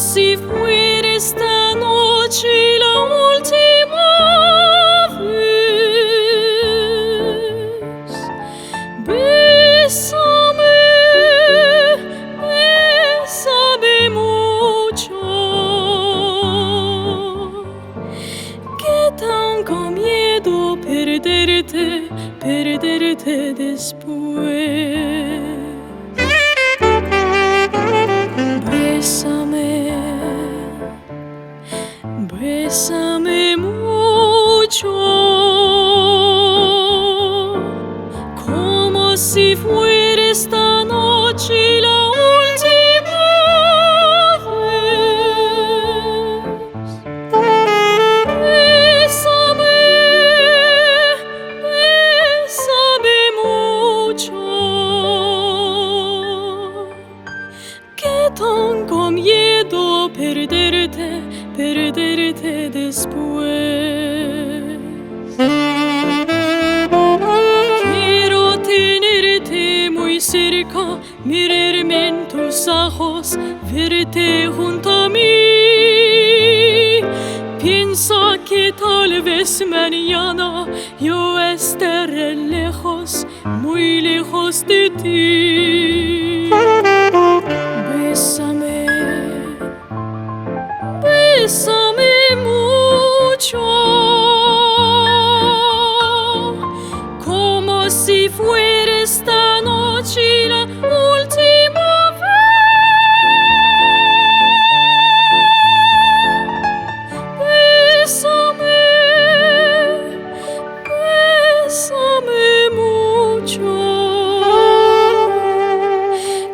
si fuera esta noche la última vez. Bésame, bésame mucho, que tengo miedo perderte después. Bésame, bésame mucho, como si fuera esta noche la última vez. Bésame, bésame mucho, que tengo miedo perderte después. Quiero tenerte muy cerca, mirarme en tus ojos, verte junto a mí. Piensa que tal vez mañana yo estaré lejos, muy lejos de ti. Bésame, bésame mucho, como si fuera esta noche la última vez. Bésame, bésame mucho,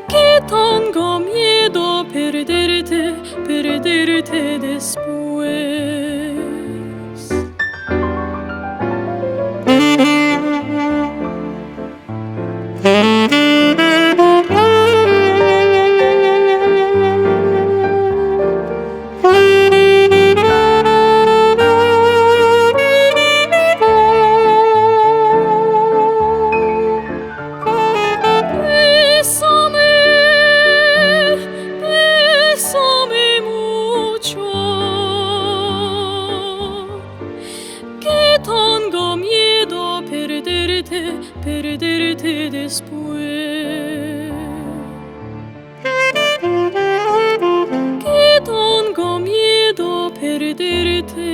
que tengo miedo perderte después. Bésame, bésame mucho, que tengo miedo perderte después. Que tengo miedo perderte